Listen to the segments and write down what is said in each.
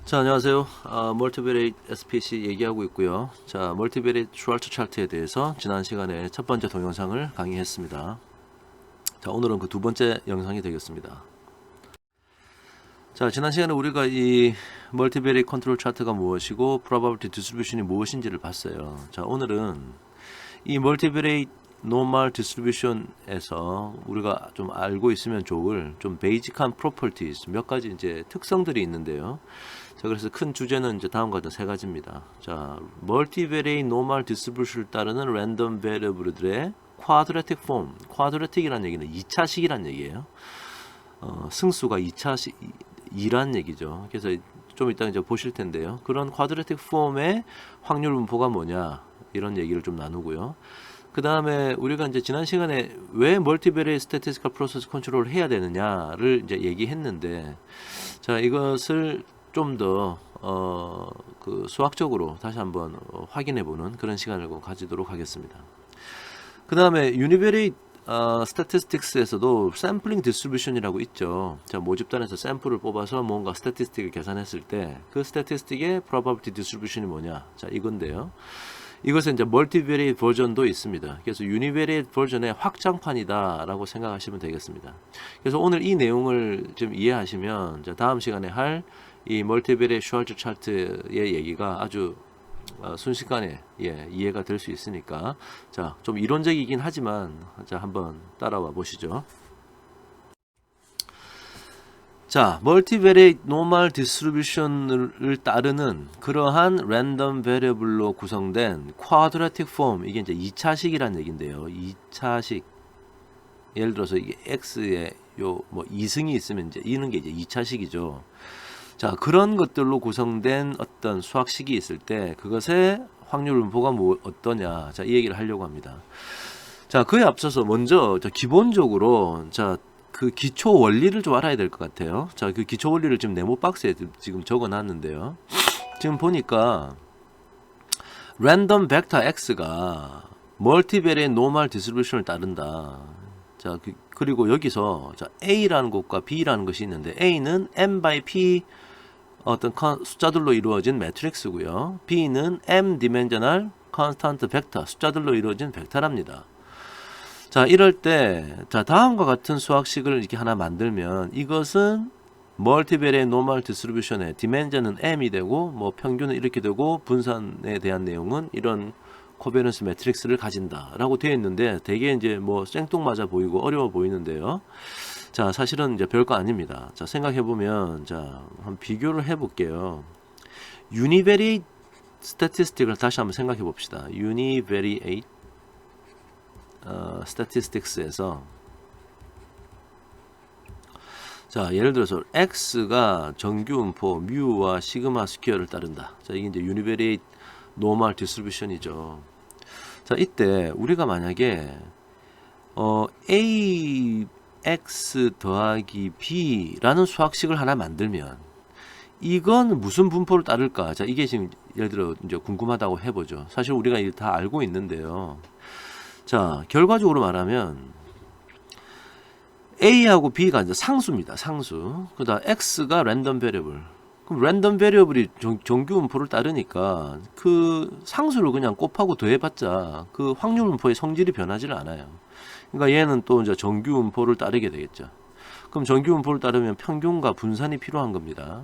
자, 안녕하세요. 멀티베리에이트 SPC 얘기하고 있고요. 자, 멀티베리에이트 슈왈츠 차트에 대해서 지난 시간에 첫 번째 동영상을 강의했습니다. 자, 오늘은 그 두 번째 영상이 되겠습니다. 자, 지난 시간에 우리가 이 멀티베리에이트 컨트롤 차트가 무엇이고 프로바빌티 디스트리뷰션이 무엇인지를 봤어요. 자, 오늘은 이 멀티베리에이트 노멀 디스트리뷰션에서 우리가 좀 알고 있으면 좋을 좀 베이직한 프로퍼티스 몇 가지 이제 특성들이 있는데요. 자, 그래서 큰 주제는 이제 다음과 같은 세 가지입니다. 자, 멀티베리에이트 노멀 디스트리뷰션을 따르는 랜덤 베리어블들의 쿼드래틱 폼, 쿼드래틱이라는 얘기는 2차식이란 얘기예요. 승수가 2차식 2란 얘기죠. 그래서 좀 이따 이제 보실 텐데요. 그런 쿼드래틱 폼의 확률 분포가 뭐냐 이런 얘기를 좀 나누고요. 그 다음에 우리가 이제 지난 시간에 왜 멀티베리에이트 스태티스티컬 프로세스 컨트롤을 해야 되느냐를 이제 얘기했는데, 자, 이것을 좀 더 그 수학적으로 다시 한번 확인해보는 그런 시간을 가지도록 하겠습니다. 그 다음에 유니베리에이트 스태티스틱스에서도 샘플링 디스트리뷰션이라고 있죠. 자, 모집단에서 샘플을 뽑아서 뭔가 스태티스틱을 계산했을 때 그 스태티스틱의 프로바빌티 디스트리뷰션이 뭐냐, 자, 이건데요. 이것은 이제 멀티베리에이트 버전도 있습니다. 그래서 유니베리에이트 버전의 확장판이다라고 생각하시면 되겠습니다. 그래서 오늘 이 내용을 좀 이해하시면 다음 시간에 할 이 멀티베리에이트 슈왈츠 차트의 얘기가 아주 순식간에 이해가 될 수 있으니까, 자, 좀 이론적이긴 하지만 자, 한번 따라와 보시죠. 자, 멀티베리에이트 노멀 디스트리뷰션을 따르는 그러한 랜덤 베리어블로 구성된 쿼드래틱 폼, 이게 이제 2차식이란 얘기인데요. 2차식, 예를 들어서 이게 x에 요 뭐 2승이 있으면 이제 이런 게 이제 2차식이죠. 자, 그런 것들로 구성된 어떤 수학식이 있을 때 그것의 확률 분포가 뭐 어떠냐, 자, 이 얘기를 하려고 합니다. 자, 그에 앞서서 먼저 기본적으로 그 기초 원리를 좀 알아야 될 것 같아요. 자, 그 기초 원리를 지금 네모 박스에 지금 적어 놨는데요. 지금 보니까 랜덤 벡터 x가 멀티베리에이트 노멀 디스트리뷰션을 따른다. 자, 그리고 여기서 자, a라는 것과 b라는 것이 있는데, a는 m by p 어떤 숫자들로 이루어진 매트릭스고요. b는 m 디멘셔널 컨스턴트 벡터, 숫자들로 이루어진 벡터랍니다. 자, 이럴 때, 자, 다음과 같은 수학식을 이렇게 하나 만들면 이것은 멀티베리에이트 노멀 디스트리뷰션의 디멘전은 m이 되고, 뭐 평균은 이렇게 되고, 분산에 대한 내용은 이런 코베런스 매트릭스를 가진다라고 되어 있는데, 되게 이제 뭐 생뚱맞아 보이고 어려워 보이는데요. 자, 사실은 이제 별거 아닙니다. 자, 생각해 보면, 자, 한번 비교를 해 볼게요. 유니베리에이트 스태티스틱을 다시 한번 생각해 봅시다. 유니베리에이트 스태티스틱스에서, 자, 예를 들어서 x가 정규분포 뮤와 시그마 스퀘어를 따른다. 자, 이게 이제 유니베리에이트 노멀 디스트리뷰션이죠. 자, 이때 우리가 만약에 ax 더하기 b라는 수학식을 하나 만들면 이건 무슨 분포를 따를까? 자, 이게 지금 예를 들어 이제 궁금하다고 해보죠. 사실 우리가 이거 다 알고 있는데요. 자, 결과적으로 말하면 a하고 b가 이제 상수입니다. 상수. 그다음 x가 랜덤 베리어블. 그럼 랜덤 베리어블이 정규 분포를 따르니까 그 상수를 그냥 곱하고 더해봤자 그 확률 분포의 성질이 변하지를 않아요. 그러니까 얘는 또 이제 정규 분포를 따르게 되겠죠. 그럼 정규 분포를 따르면 평균과 분산이 필요한 겁니다.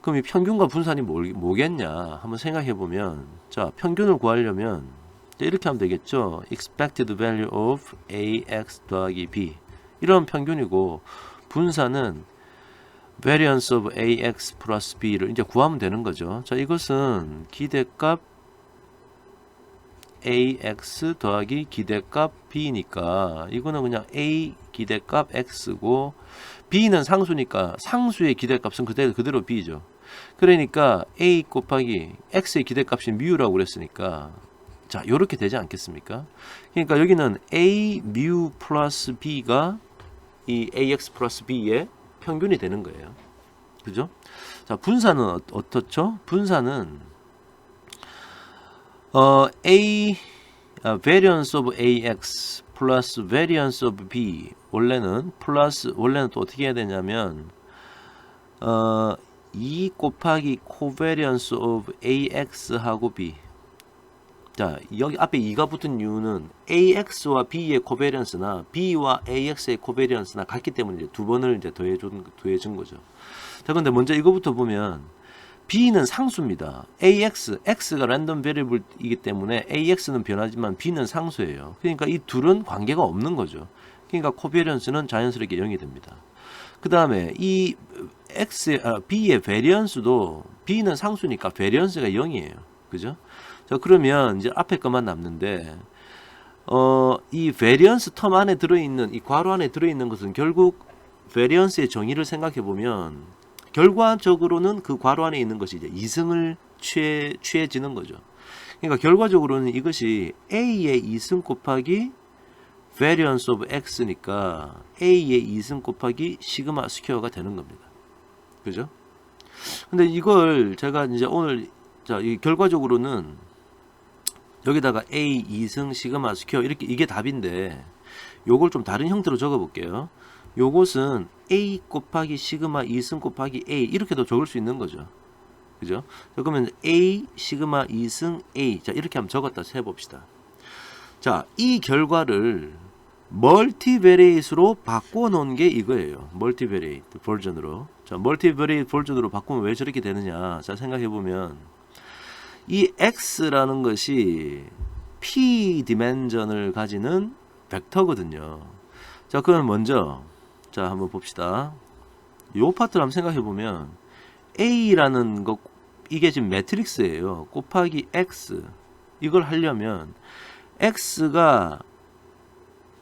그럼 이 평균과 분산이 뭐겠냐 한번 생각해 보면, 자, 평균을 구하려면 이렇게 하면 되겠죠. expected value of ax 더하기 b, 이런 평균이고, 분산은 variance of ax plus b를 이제 구하면 되는 거죠. 자, 이것은 기대값 ax 더하기 기대값 b니까 이거는 그냥 a 기대값 x고, b는 상수니까 상수의 기대값은 그대로 b죠. 그러니까 a 곱하기 x의 기대값이 μ라고 그랬으니까, 자, 요렇게 되지 않겠습니까? 그러니까 여기는 a mu 플러스 b가 이 ax 플러스 b의 평균이 되는 거예요. 그죠? 자, 분산은 어떻죠? 분산은 a variance of ax 플러스 variance of b, 원래는 또 어떻게 해야 되냐면 2 곱하기 covariance of AX하고 B. 자, 여기 앞에 2가 붙은 이유는 AX와 B의 코베리언스나 B와 AX의 코베리언스나 같기 때문에 이제 두 번을 이제 더해준 거죠. 자, 근데 먼저 이거부터 보면 B는 상수입니다. X가 랜덤 베리블이기 때문에 AX는 변하지만 B는 상수예요. 그러니까 이 둘은 관계가 없는 거죠. 그러니까 코베리언스는 자연스럽게 0이 됩니다. 그 다음에 이 B의 베리언스도 B는 상수니까 베리언스가 0이에요. 그죠? 자, 그러면 이제 앞에 것만 남는데, 이 베리언스 텀 안에 들어있는, 이 괄호 안에 들어있는 것은 결국 베리언스의 정의를 생각해 보면, 결과적으로는 그 괄호 안에 있는 것이 이제 이승을 취해지는 거죠. 그러니까 결과적으로는 이것이 A의 2승 곱하기 variance of X니까 A의 2승 곱하기 시그마 스퀘어가 되는 겁니다. 그죠? 근데 이걸 제가 이제 오늘, 자, 이 결과적으로는 여기다가 A 2승 시그마 스퀘어 이렇게 이게 답인데 요걸 좀 다른 형태로 적어 볼게요. 요것은 A 곱하기 시그마 2승 곱하기 A 이렇게도 적을 수 있는 거죠. 그죠? 자, 그러면 A 시그마 2승 A, 자, 이렇게 한번 적었다 세 봅시다. 자, 이 결과를 멀티베리에이트로 바꿔 놓은 게 이거예요. 멀티베리에이트 버전으로. 자, 멀티베리에이트 버전으로 바꾸면 왜 저렇게 되느냐? 자, 생각해 보면 이 X라는 것이 P 디멘전을 가지는 벡터거든요. 자, 그럼 먼저, 자, 한번 봅시다. 요 파트를 한번 생각해 보면, A라는 것, 이게 지금 매트릭스예요. 곱하기 X. 이걸 하려면, X가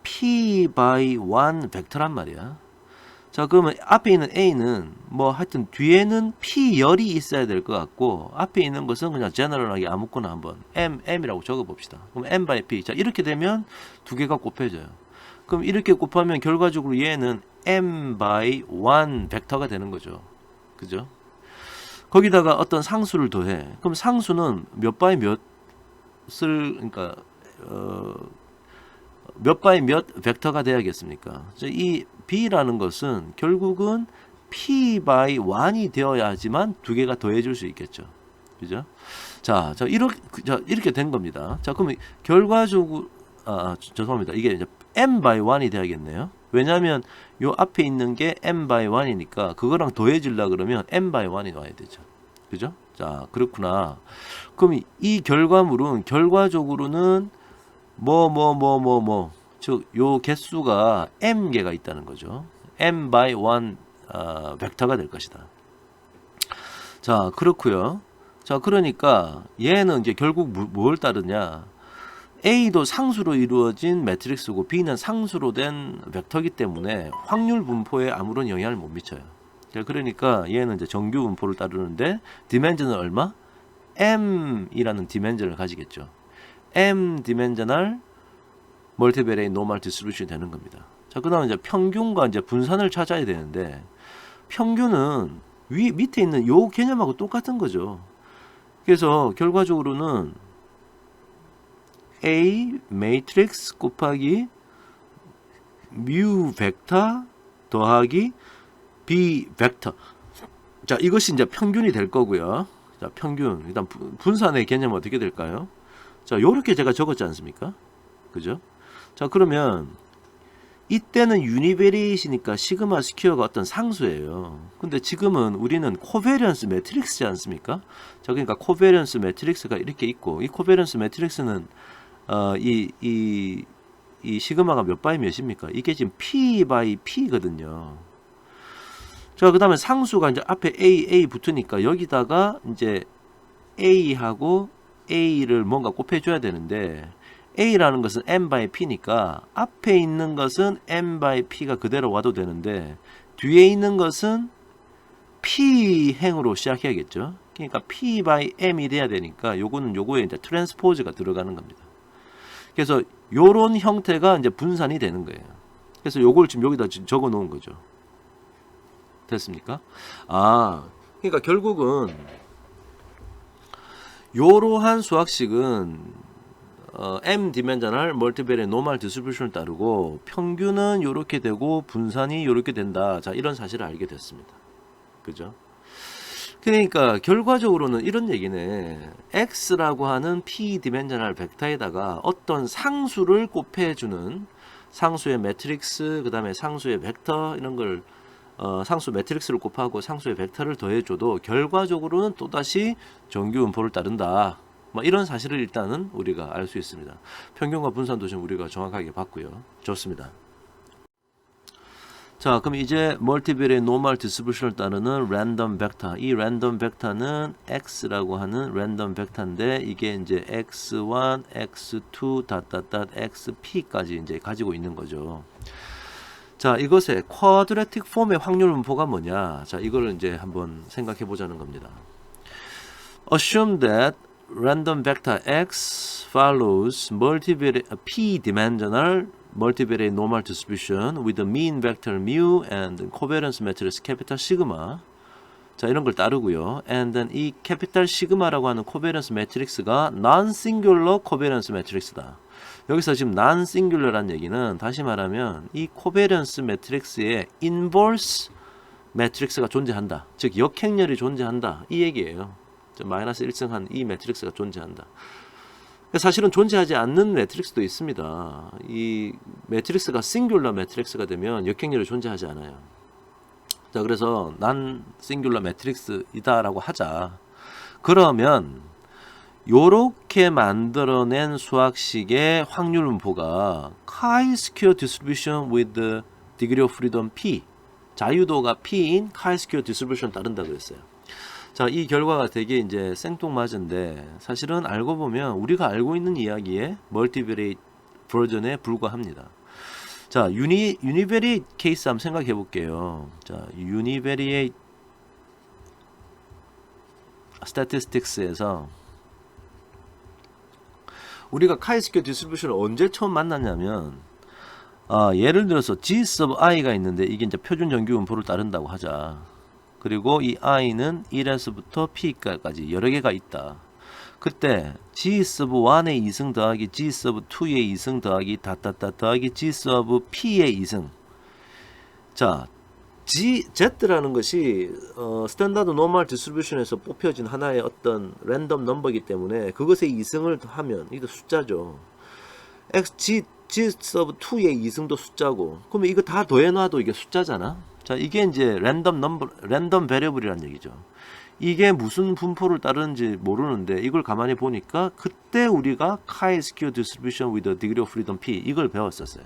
P by 1 벡터란 말이야. 자, 그러면 앞에 있는 A는 뭐 하여튼 뒤에는 P열이 있어야 될 것 같고 앞에 있는 것은 그냥 제너럴하게 아무거나 한번 M이라고 적어 봅시다. 그럼 M by P. 자, 이렇게 되면 두 개가 곱해져요. 그럼 이렇게 곱하면 결과적으로 얘는 M by 1 벡터가 되는 거죠. 그죠? 거기다가 어떤 상수를 더해. 그럼 상수는 몇 바이 몇을, 그러니까 몇 바이 몇 벡터가 돼야겠습니까? 이 B라는 것은 결국은 P by 1이 되어야지만 두 개가 더해질 수 있겠죠. 그죠? 자, 이렇게 된 겁니다. 자, 그러면 결과적으로, 죄송합니다. 이게 이제 M by 1이 돼야겠네요. 왜냐하면 요 앞에 있는 게 M by 1이니까 그거랑 더해지려 그러면 M by 1이 나와야 되죠. 그죠? 자, 그렇구나. 그럼 이 결과물은 결과적으로는 즉, 요 개수가 m개가 있다는 거죠. m by 1 벡터가 될 것이다. 자, 그렇고요. 자, 그러니까 얘는 이제 결국 뭘 따르냐? A도 상수로 이루어진 매트릭스고 B는 상수로 된 벡터이기 때문에 확률 분포에 아무런 영향을 못 미쳐요. 자, 그러니까 얘는 이제 정규 분포를 따르는데 디멘전은 얼마? m이라는 디멘전을 가지겠죠. m 디멘저널 멀티베리에이트 노멀 디스트리뷰션이 되는 겁니다. 자, 그다음에 이제 평균과 이제 분산을 찾아야 되는데 평균은 밑에 있는 요 개념하고 똑같은 거죠. 그래서 결과적으로는 A 매트릭스 곱하기 뮤 벡터 더하기 B 벡터. 자, 이것이 이제 평균이 될 거고요. 자, 평균. 일단 분산의 개념은 어떻게 될까요? 자, 요렇게 제가 적었지 않습니까? 그죠? 자, 그러면 이때는 유니베리에이트니까 시그마 스퀘어가 어떤 상수예요. 근데 지금은 우리는 코베리언스 매트릭스지 않습니까? 자, 그러니까 코베리언스 매트릭스가 이렇게 있고 이 코베리언스 매트릭스는 이 시그마가 몇 바이 몇입니까? 이게 지금 P by P거든요. 자, 그 다음에 상수가 이제 앞에 A 붙으니까 여기다가 이제 A하고 A를 뭔가 곱해줘야 되는데 A라는 것은 M by P니까 앞에 있는 것은 M by P가 그대로 와도 되는데 뒤에 있는 것은 P 행으로 시작해야겠죠. 그러니까 P by M이 돼야 되니까 요거에 이제 트랜스포즈가 들어가는 겁니다. 그래서 요런 형태가 이제 분산이 되는 거예요. 그래서 요걸 지금 여기다 적어 놓은 거죠. 됐습니까? 그러니까 결국은 요러한 수학식은 M 디멘저널 멀티베리에이트 노멀 디스트리뷰션을 따르고 평균은 요렇게 되고 분산이 요렇게 된다. 자, 이런 사실을 알게 됐습니다. 그죠? 그러니까 결과적으로는 이런 얘기네. x라고 하는 p 디멘셔널 벡터에다가 어떤 상수를 곱해주는 상수의 매트릭스, 그 다음에 상수의 벡터 이런 걸 상수 매트릭스를 곱하고 상수의 벡터를 더해줘도 결과적으로는 또다시 정규분포를 따른다. 뭐 이런 사실을 일단은 우리가 알 수 있습니다. 평균과 분산도 지금 우리가 정확하게 봤고요. 좋습니다. 자, 그럼 이제 멀티베리의 노멀 디스트리뷰션을 따르는 랜덤 벡터. 이 랜덤 벡터는 x라고 하는 랜덤 벡터인데 이게 이제 x1, x2, xp까지 이제 가지고 있는 거죠. 자, 이것의 쿼드래틱 폼의 확률 분포가 뭐냐? 자, 이거를 이제 한번 생각해 보자는 겁니다. Assume that random vector x follows multivariate p-dimensional multivariate normal distribution with a mean vector mu and covariance matrix capital sigma. 자, 이런 걸 따르고요. And then 이 capital sigma라고 하는 covariance matrix가 non-singular covariance matrix다. 여기서 지금 non-singular란 얘기는 다시 말하면 이 covariance matrix의 inverse matrix가 존재한다. 즉 역행렬이 존재한다. 이 얘기예요. 마이너스 1승한 이 매트릭스가 존재한다. 사실은 존재하지 않는 매트릭스도 있습니다. 이 매트릭스가 싱귤러 매트릭스가 되면 역행렬이 존재하지 않아요. 자, 그래서 난 싱귤러 매트릭스이다라고 하자. 그러면 요렇게 만들어낸 수학식의 확률 분포가 chi-square distribution with degree of freedom p, 자유도가 p인 chi-square distribution 따른다 그랬어요. 자, 이 결과가 되게 이제 생뚱맞은데 사실은 알고 보면 우리가 알고 있는 이야기의 멀티베리에이트 버전에 불과합니다. 자, 유니베리에이트 케이스 한번 생각해 볼게요. 자, 유니베리에이트 스태티스틱스에서 우리가 카이스퀘어 디스트리뷰션을 언제 처음 만났냐면 예를 들어서 g sub i가 있는데 이게 이제 표준 정규 분포를 따른다고 하자. 그리고 이 i는 1에서부터 p까지 여러 개가 있다. 그때 g sub 1의 2승 더하기 g sub 2의 2승 더하기 더하기 g sub p의 2승. 자, Z라는 것이 스탠다드 노멀 디스트리뷰션에서 뽑혀진 하나의 어떤 랜덤 넘버이기 때문에 그것의 2승을 하면 이거 숫자죠. G sub 2의 2승도 숫자고, 그러면 이거 다 더해놔도 이게 숫자잖아. 자, 이게 이제 랜덤 베리어블이라는 얘기죠. 이게 무슨 분포를 따르는지 모르는데 이걸 가만히 보니까 그때 우리가 chi-square distribution with a degree of freedom p 이걸 배웠었어요.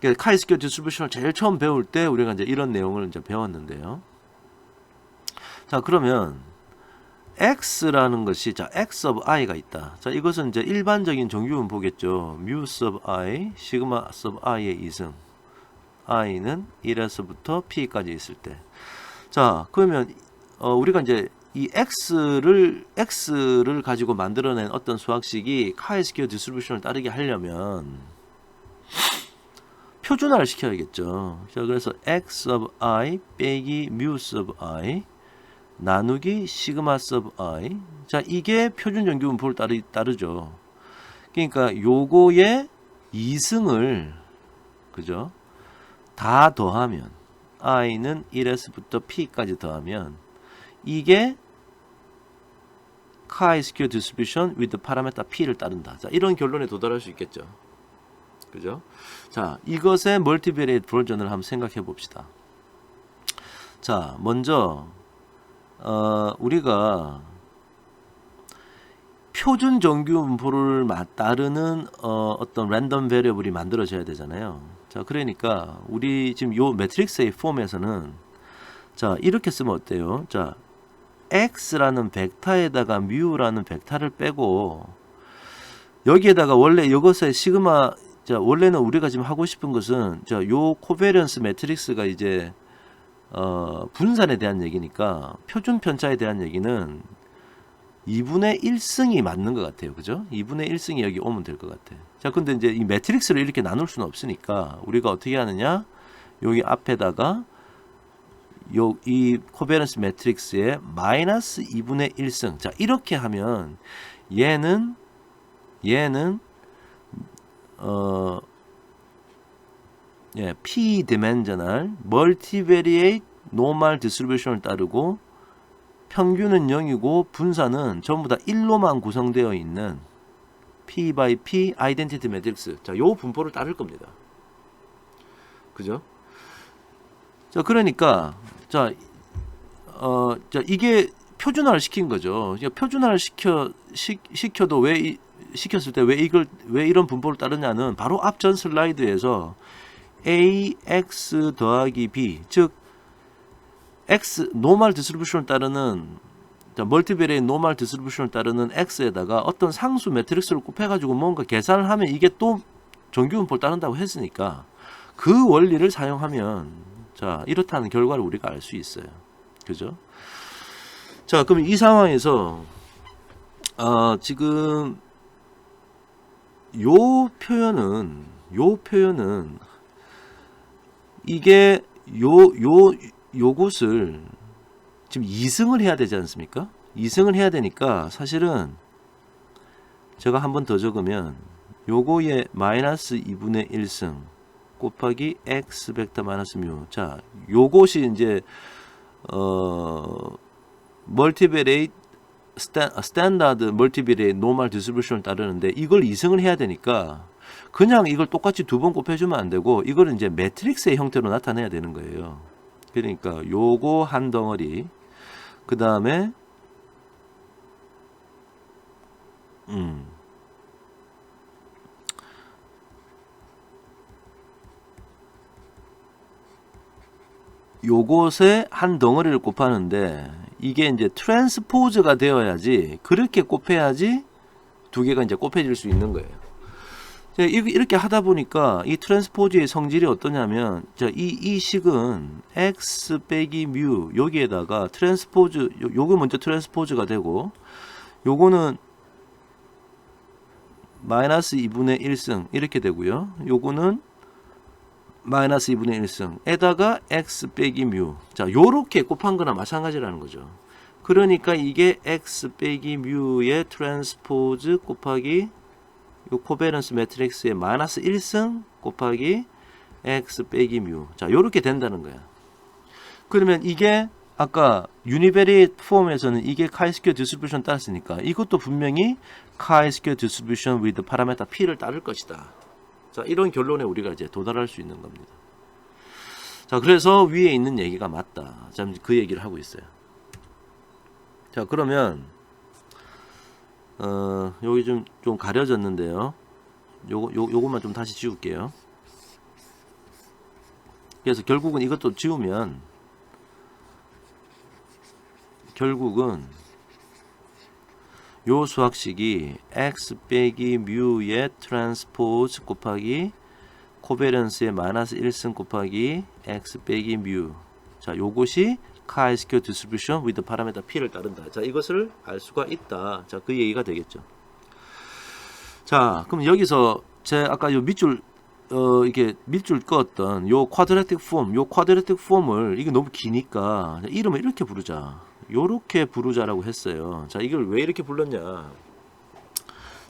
chi-square distribution을 제일 처음 배울 때 우리가 이제 이런 내용을 이제 배웠는데요. 자, 그러면 x라는 것이 자 x of i가 있다. 자, 이것은 이제 일반적인 정규 분포겠죠. mu sub i, 시그마 sub i의 2승. i는 1에서부터 p까지 있을 때. 자, 그러면 우리가 이제 이 x를 가지고 만들어낸 어떤 수학식이 chi-square distribution을 따르게 하려면 표준화를 시켜야겠죠. 자, 그래서 x of i 빼기 mu sub i 나누기 시그마 sub i. 자, 이게 표준 정규 분포를 따르죠. 그러니까 요거의 2승을 그죠? 다 더하면 i는 1에서부터 p까지 더하면 이게 chi-square distribution with parameter p를 따른다. 자, 이런 결론에 도달할 수 있겠죠. 그죠? 자, 이것의 멀티베리에이트 버전을 한번 생각해 봅시다. 자, 먼저 우리가 표준 정규 분포를 따르는 어떤 랜덤 베리어블이 만들어져야 되잖아요. 자, 그러니까 우리 지금 요 매트릭스의 폼에서는 자, 이렇게 쓰면 어때요? 자, x라는 벡터에다가 mu라는 벡터를 빼고 여기에다가 원래 이것의 시그마, 자, 원래는 우리가 지금 하고 싶은 것은 자, 요 코베런스 매트릭스가 이제 분산에 대한 얘기니까 표준 편차에 대한 얘기는 2분의 1승이 맞는 것 같아요. 그죠? 2분의 1승이 여기 오면 될 것 같아. 자, 근데 이제 이 매트릭스를 이렇게 나눌 수는 없으니까 우리가 어떻게 하느냐? 여기 앞에다가 이 코베런스 매트릭스에 마이너스 2분의 1승. 자, 이렇게 하면 얘는 p dimensional multivariate normal distribution을 따르고 평균은 0이고 분산은 전부 다 1로만 구성되어 있는 P by P 아이덴티티 매트릭스. 자, 요 분포를 따를 겁니다. 그죠? 자, 그러니까 자, 이게 표준화를 시킨 거죠. 표준화를 시켜도 시켰을 때 왜 이런 분포를 따르냐는 바로 앞전 슬라이드에서 AX 더하기 B, 즉 X 노멀 디스트리뷰션을 따르는 멀티베리에이트 노멀 디스트리뷰션을 따르는 X에다가 어떤 상수 매트릭스를 곱해가지고 뭔가 계산을 하면 이게 또 정규 분포를 따른다고 했으니까 그 원리를 사용하면 자, 이렇다는 결과를 우리가 알 수 있어요. 그죠? 자, 그럼 이 상황에서 지금 요 표현은 이게 요것을 지금 2승을 해야 되지 않습니까? 2승을 해야 되니까 사실은 제가 한 번 더 적으면 요거의 마이너스 2분의 1승 곱하기 x 벡터 마이너스 뮤. 자, 요것이 이제 멀티베리에이트 스탠다드 멀티베리에이트 노멀 디스트리뷰션을 따르는데 이걸 2승을 해야 되니까 그냥 이걸 똑같이 두 번 곱해주면 안 되고 이걸 이제 매트릭스의 형태로 나타내야 되는 거예요. 그러니까 요거 한 덩어리, 그 다음에 요것에 한 덩어리를 곱하는데 이게 이제 트랜스포즈가 되어야지, 그렇게 곱해야지 두 개가 이제 곱해질 수 있는 거예요. 이렇게 하다 보니까 이 트랜스포즈의 성질이 어떠냐면, 이 식은 x 빼기 뮤 여기에다가 트랜스포즈, 요거 먼저 트랜스포즈가 되고 요거는 마이너스 2분의 1승 이렇게 되고요. 요거는 마이너스 2분의 1승 에다가 x 빼기 뮤. 자, 요렇게 곱한 거나 마찬가지라는 거죠. 그러니까 이게 x 빼기 뮤의 트랜스포즈 곱하기 요 코베런스 매트릭스의 마이너스 1승 곱하기 x 빼기 뮤. 자, 요렇게 된다는 거야. 그러면 이게 아까 유니베리에이트 폼에서는 이게 카이스퀘어 디스트리뷰션 따랐으니까 이것도 분명히 카이스퀘어 디스트리뷰션 with 파라메타 p를 따를 것이다. 자, 이런 결론에 우리가 이제 도달할 수 있는 겁니다. 자, 그래서 위에 있는 얘기가 맞다. 자, 그 얘기를 하고 있어요. 자, 그러면 여기 좀 가려졌는데요. 요것만 좀 다시 지울게요. 그래서 결국은 이것도 지우면 결국은 요 수학식이 x 빼기 뮤의 트랜스포즈 곱하기 코베런스의 마이너스 1승 곱하기 x 빼기 뮤. 자, 요것이 카이스퀘어 디스트리뷰션 with 파라메타 p를 따른다. 자, 이것을 알 수가 있다. 자, 그 얘기가 되겠죠. 자, 그럼 여기서 제 아까 요 밑줄 이게 밑줄 그었던 요 쿼드라틱 폼을 이게 너무 기니까 이름을 이렇게 부르자. 요렇게 부르자라고 했어요. 자, 이걸 왜 이렇게 불렀냐?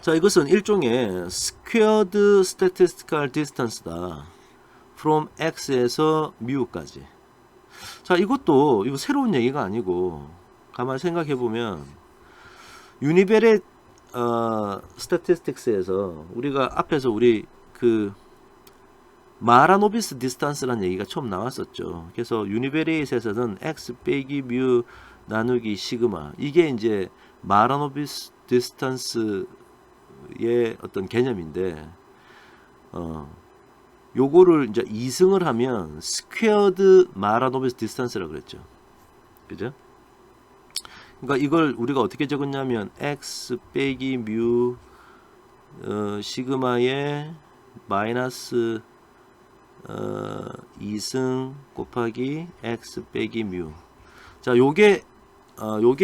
자, 이것은 일종의 squared statistical distance다. from x에서 mu까지. 자, 이거 새로운 얘기가 아니고 가만히 생각해 보면 유니베리에이트 스태티스틱스에서 우리가 앞에서 우리 그 마라노비스 디스탄스라는 얘기가 처음 나왔었죠. 그래서 유니베리에이트에서는 x 빼기 뮤 나누기 시그마, 이게 이제 마라노비스 디스탄스의 어떤 개념인데 요거를 이제 2승을 하면 스퀘어드 마라노비스 디스탄스라고 그랬죠. 그죠? 그러니까 이걸 우리가 어떻게 적었냐면 x 빼기 뮤 시그마의 마이너스 2승 곱하기 x 빼기 뮤. 자, 요게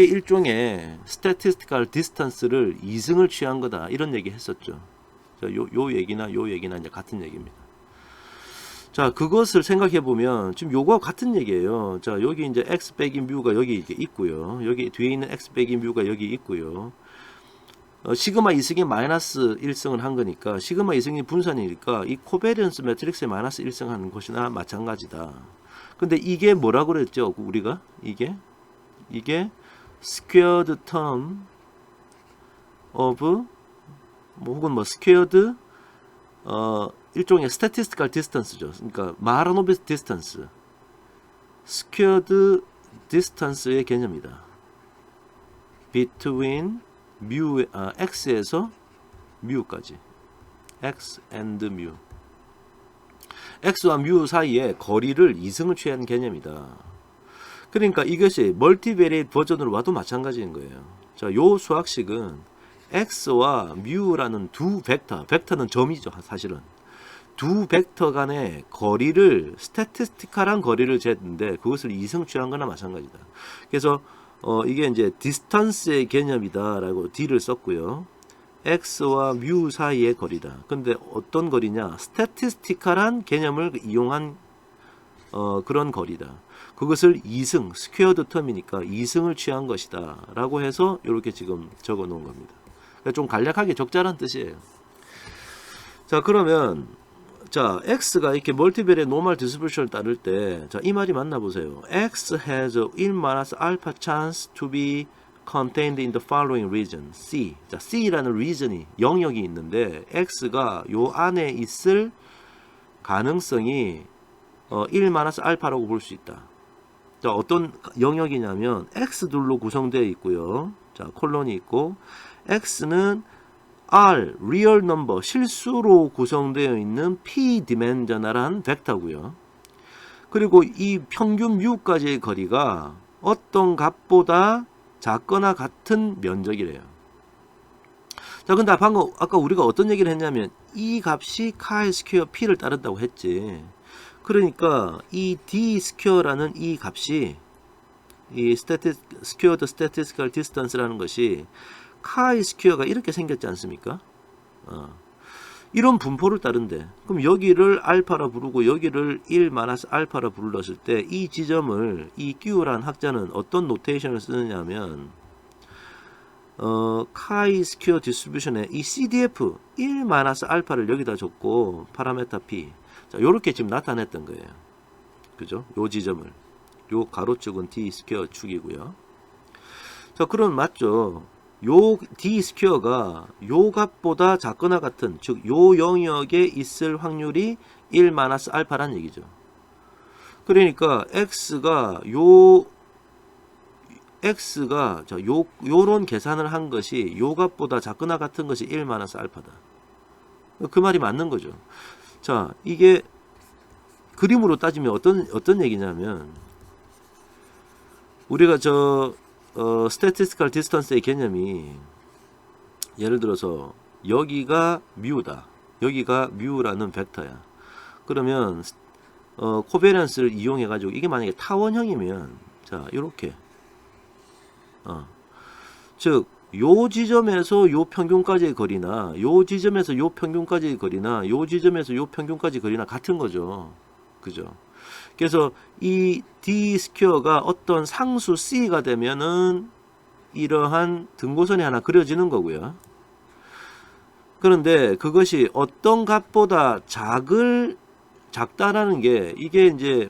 일종의 스태티스티컬 디스턴스를 2승을 취한 거다, 이런 얘기 했었죠. 자, 요 얘기나 이제 같은 얘기입니다. 자, 그것을 생각해 보면 지금 요거와 같은 얘기예요. 자, 여기 이제 x 빼기 뮤가 여기 이게 있고요. 여기 뒤에 있는 x 빼기 뮤가 여기 있고요. 시그마 2승이 마이너스 1승을 한 거니까 시그마 2승이 분산이니까 이 코베리언스 매트릭스에 마이너스 1승 하는 것이나 마찬가지다. 근데 이게 뭐라고 그랬죠? 우리가 이게 squared term of 혹은 squared 일종의 statistical distance죠. 그러니까 마하라노비스 distance, squared distance의 개념이다. between x에서 mu까지, x and mu, x와 mu 사이에 거리를 이승을 취한 개념이다. 그러니까 이것이 멀티베리에이트 버전으로 와도 마찬가지인 거예요. 자, 요 수학식은 x와 mu라는 두 벡터는 점이죠, 사실은. 두 벡터 간의 거리를, 스태티스티컬한 거리를 쟀는데 그것을 이승 취한 거나 마찬가지다. 그래서 이게 이제 디스턴스의 개념이다라고 D를 썼고요. x와 mu 사이의 거리다. 근데 어떤 거리냐? 스태티스티컬한 개념을 이용한 그런 거리다. 그것을 이승, 스퀘어드 텀이니까 이승을 취한 것이다 라고 해서 이렇게 지금 적어 놓은 겁니다. 그러니까 좀 간략하게 적절한 뜻이에요. 자, 그러면 자, x가 이렇게 멀티베리의 노멀 디스트리뷰션을 따를 때, 자, 이 말이 맞나 보세요. x has 1-alpha chance to be contained in the following region. C. 자, C라는 region이, 영역이 있는데 x가 요 안에 있을 가능성이 1-alpha라고 볼 수 있다. 자, 어떤 영역이냐면 x둘로 구성되어 있고요. 자, 콜론이 있고, x는 R, real number, 실수로 구성되어 있는 p 디멘저널한 벡터고요. 그리고 이 평균 mu까지의 거리가 어떤 값보다 작거나 같은 면적이래요. 자, 근데 방금 아까 우리가 어떤 얘기를 했냐면 이 값이 카이 스퀘어 p를 따른다고 했지. 그러니까 이 d 스퀘어라는 이 값이 이 스퀘어드 스태티스티컬 디스턴스라는 것이 카이 스퀘어가 이렇게 생겼지 않습니까? 이런 분포를 따른대. 그럼 여기를 알파라 부르고 여기를 1-알파라 불렀을 때 이 지점을 이 Q라는 학자는 어떤 노테이션을 쓰느냐면 카이 스퀘어 디스트리뷰션에 이 CDF 1-알파를 여기다 줬고 파라메타 P, 자, 요렇게 지금 나타냈던 거예요. 그죠? 요 지점을, 요 가로축은 D 스퀘어 축이고요. 자, 그럼 맞죠? 요 D 스퀘어가 요 값보다 작거나 같은, 즉 요 영역에 있을 확률이 1-알파란 얘기죠. 그러니까 x가 자, 요런 계산을 한 것이 요 값보다 작거나 같은 것이 1-알파다. 그 말이 맞는 거죠. 자, 이게 그림으로 따지면 어떤 얘기냐면, 우리가 statistical distance의 개념이, 예를 들어서 여기가 mu다, 여기가 mu라는 벡터야. 그러면 코베런스를 이용해 가지고 이게 만약에 타원형이면, 자, 요렇게 즉 요 지점에서 요 평균까지의 거리나 요 지점에서 요 평균까지의 거리나 요 지점에서 요 평균까지 거리나 같은 거죠. 그죠? 그래서 이 D 스퀘어가 어떤 상수 C가 되면은 이러한 등고선이 하나 그려지는 거고요. 그런데 그것이 어떤 값보다 작다라는 게, 이게 이제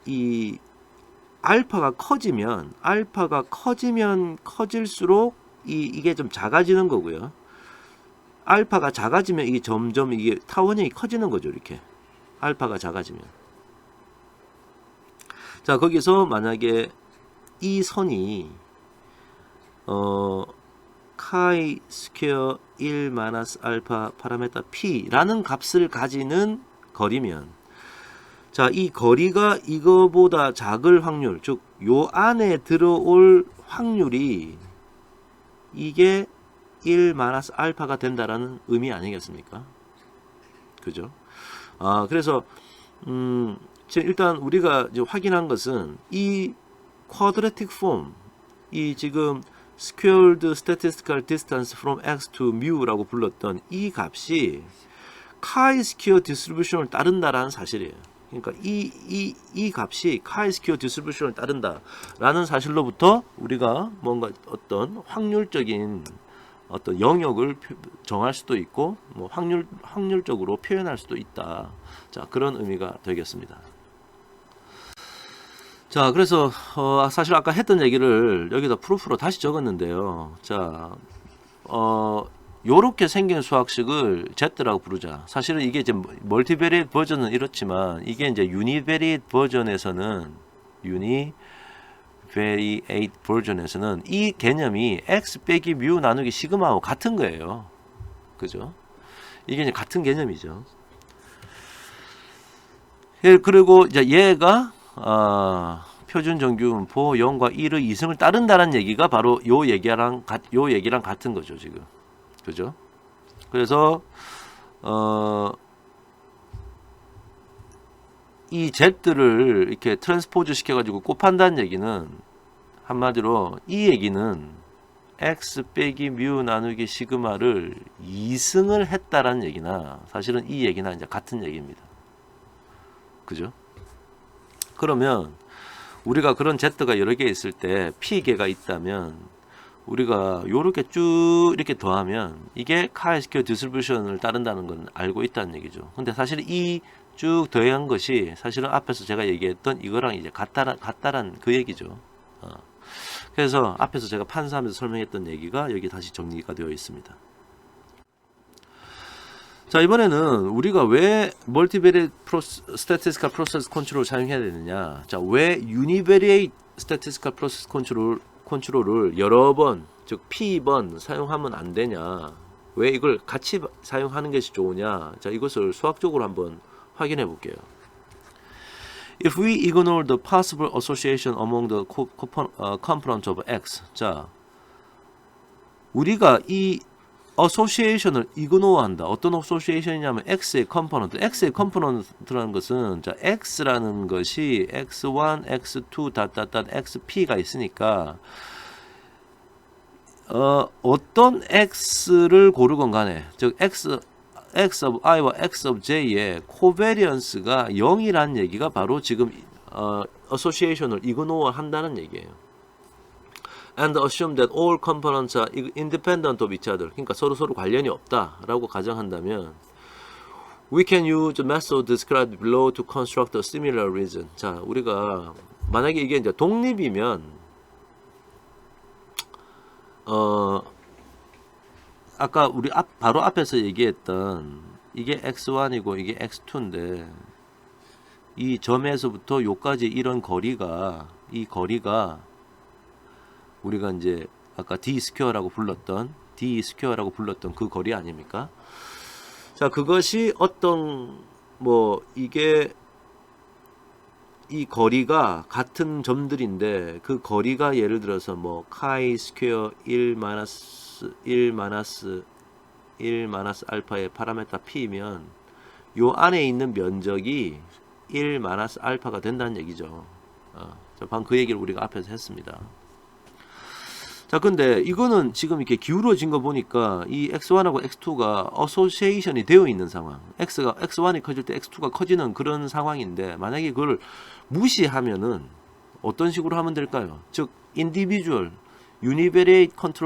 이 알파가 커지면 커질수록 이게 좀 작아지는 거고요. 알파가 작아지면 이게 점점 이게 타원형이 커지는 거죠. 이렇게 알파가 작아지면. 자, 거기서 만약에 이 선이 카이 스퀘어 1-알파 파라메타 P라는 값을 가지는 거리면, 자, 이 거리가 이거보다 작을 확률, 즉 요 안에 들어올 확률이 이게 1-알파가 된다라는 의미 아니겠습니까? 그죠? 그래서 일단 우리가 이제 확인한 것은 이 quadratic form, 이 지금 squared statistical distance from x to mu라고 불렀던 이 값이 카이 스퀘어 디스트리뷰션을 따른다라는 사실이에요. 그러니까 이 값이 카이 스퀘어 디스트리뷰션을 따른다라는 사실로부터 우리가 뭔가 어떤 확률적인 어떤 영역을 정할 수도 있고, 뭐 확률적으로 표현할 수도 있다. 자, 그런 의미가 되겠습니다. 자, 그래서 사실 아까 했던 얘기를 여기다 프루프로 다시 적었는데요. 자, 요렇게 생긴 수학식을 Z라고 부르자. 사실은 이게 이제 멀티베리에이트 버전은 이렇지만 이게 이제 유니베리에이트 버전에서는 이 개념이 x 빼기 뮤 나누기 시그마하고 같은 거예요. 그죠? 이게 이제 같은 개념이죠. 예, 그리고 이제 얘가 표준 정규분포 0과 1의 이승을 따른다는 얘기가 바로 요 얘기랑 같은 거죠, 지금. 그죠? 그래서 이 Z를 이렇게 트랜스포즈 시켜가지고 곱한다는 얘기는 한마디로 이 얘기는 x 빼기 뮤 나누기 시그마를 2승을 했다라는 얘기나 사실은 이 얘기나 이제 같은 얘기입니다. 그죠? 그러면 우리가 그런 Z가 여러 개 있을 때 P개가 있다면 우리가 요렇게 쭉 이렇게 더하면 이게 카이-스퀘어 디스트리뷰션을 따른다는 건 알고 있다는 얘기죠. 근데 사실 이 쭉 더한 것이 사실은 앞에서 제가 얘기했던 이거랑 이제 같다란 그 얘기죠. 그래서 앞에서 제가 판사하면서 설명했던 얘기가 여기 다시 정리가 되어 있습니다. 자, 이번에는 우리가 왜 멀티베리에이트 스태티스티컬 프로세스 컨트롤을 사용해야 되느냐. 자, 왜 유니베리에이트 스태티스티컬 프로세스 컨트롤을 여러 번, 즉 P번 사용하면 안 되냐. 왜 이걸 같이 사용하는 것이 좋으냐. 자, 이것을 수학적으로 한번 확인해 볼게요. If we ignore the possible association among the components of X. 자, 우리가 이 association을 ignore한다. 어떤 association이냐면 X의 컴포넌트라는 것은 자, X라는 것이 X1, X2, XP가 있으니까 어떤 X를 고르건 간에 즉 X of I와 X of J의 코베리언스가 0이라는 얘기가 바로 지금 association을 ignore 한다는 얘기예요. And assume that all components are independent of each other. 그러니까 서로 관련이 없다라고 가정한다면 we can use the method described below to construct a similar region. 자, 우리가 만약에 이게 이제 독립이면 아까 우리 바로 앞에서 얘기했던 이게 x1이고 이게 x2인데 이 점에서부터 요까지 이런 거리가 이 거리가 우리가 이제 아까 d 스퀘어라고 불렀던 그 거리 아닙니까? 자, 그것이 어떤 이게 이 거리가 같은 점들인데 그 거리가 예를 들어서 카이 스퀘어 1 알파의 파라메타 p면 요 안에 있는 면적이 1 알파가 된다는 얘기죠. 방금 그 얘기를 우리가 앞에서 했습니다. 자, 근데 이거는 지금 이렇게 기울어진 거 보니까 이 x1하고 x2가 어소시에이션이 되어 있는 상황. x1이 커질 때 x2가 커지는 그런 상황인데 만약에 그걸 무시하면은 어떤 식으로 하면 될까요? 즉 인디비주얼 유니베리에이트한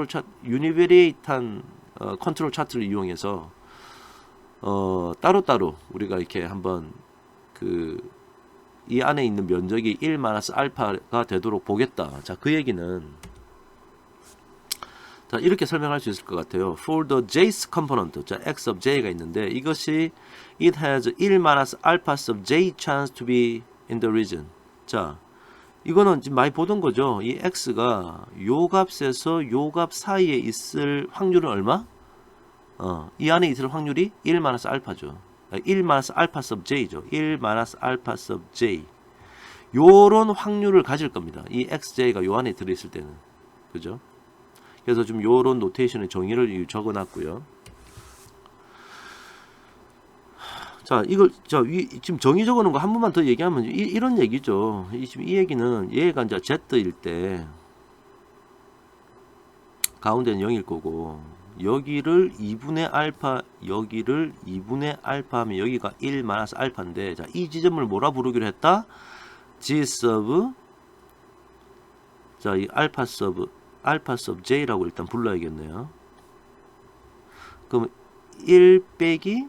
컨트롤 차트를 이용해서 따로따로 우리가 이렇게 한번 이 안에 있는 면적이 1 알파가 되도록 보겠다. 자, 그 얘기는 자, 이렇게 설명할 수 있을 것 같아요. For the jth component, 자, x of j가 있는데 이것이 it has 1 alphas of j chance to be in the region. 자, 이거는 지금 많이 보던 거죠. 이 x가 요 값에서 요 값 사이에 있을 확률은 얼마? 이 안에 있을 확률이 1 알파죠. 1 alphas of j죠. 1 alphas of j. 요런 확률을 가질 겁니다. 이 xj가 요 안에 들어있을 때는. 그죠? 그래서 좀 요런 노테이션의 정의를 적어놨고요. 자, 이걸 지금 정의 적어놓은 거 한 번만 더 얘기하면 이런 얘기죠. 지금 이 얘기는 얘가 이제 Z일 때 가운데는 0일 거고 여기를 2분의 알파 여기를 2분의 알파 하면 여기가 1 알파인데 자, 이 지점을 뭐라 부르기로 했다? G sub 자, 이 알파 sub J라고 일단 불러야겠네요. 그럼 1 빼기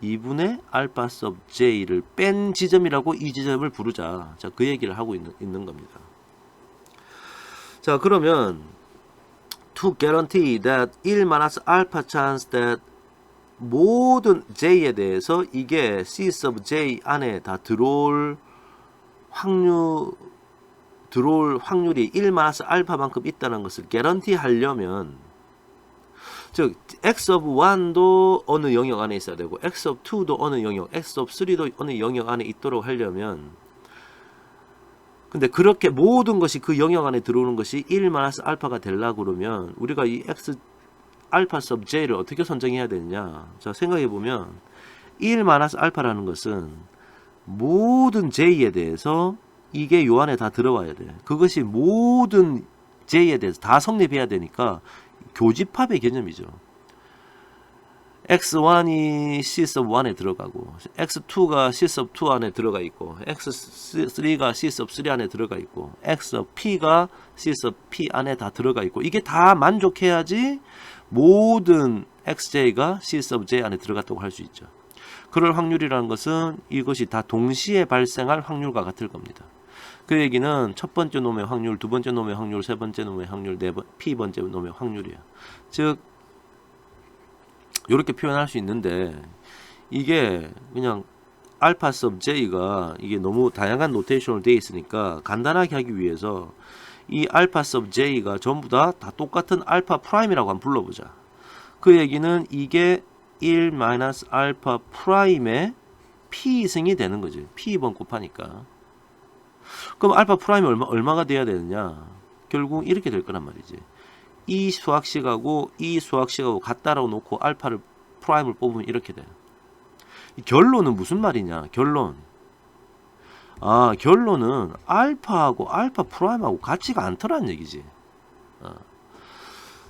2분의 알파 sub j를 뺀 지점이라고 이 지점을 부르자. 자, 그 얘기를 하고 있는 겁니다. 자, 그러면 to guarantee that 1 마이너스 알파 chance that 모든 j에 대해서 이게 c sub j 안에 다 들어올 확률이 1 마이너스 알파만큼 있다는 것을 개런티 하려면, 즉 x of 1도 어느 영역 안에 있어야 되고 x of 2도 어느 영역, x of 3도 어느 영역 안에 있도록 하려면, 근데 그렇게 모든 것이 그 영역 안에 들어오는 것이 1 마이너스 알파가 되려고 그러면 우리가 이 x 알파 sub j를 어떻게 선정해야 되느냐. 자, 생각해 보면 1 마이너스 알파라는 것은 모든 j에 대해서 이게 요 안에 다 들어와야 돼. 그것이 모든 j에 대해서 다 성립해야 되니까 교집합의 개념이죠. x1이 c sub 1에 들어가고, x2가 c sub 2 안에 들어가 있고, x3가 c sub 3 안에 들어가 있고, x of p가 c sub p 안에 다 들어가 있고, 이게 다 만족해야지 모든 xj가 c sub j 안에 들어갔다고 할 수 있죠. 그럴 확률이라는 것은 이것이 다 동시에 발생할 확률과 같을 겁니다. 그 얘기는 첫 번째 놈의 확률, 두 번째 놈의 확률, 세 번째 놈의 확률, p번째 놈의 확률이에요. 즉 이렇게 표현할 수 있는데, 이게 그냥 알파 sub j가 이게 너무 다양한 노테이션으로 되어 있으니까 간단하게 하기 위해서 이 알파 sub j가 전부 다 똑같은 알파 프라임이라고 한번 불러보자. 그 얘기는 이게 1 마이너스 알파 프라임의 p승이 되는 거지. p번 곱하니까. 그럼 알파 프라임이 얼마가 돼야 되느냐? 결국 이렇게 될 거란 말이지. 이 수학식하고 이 수학식하고 같다라고 놓고 알파를 프라임을 뽑으면 이렇게 돼. 결론은 무슨 말이냐? 결론은 알파하고 알파 프라임하고 같지가 않더란 얘기지.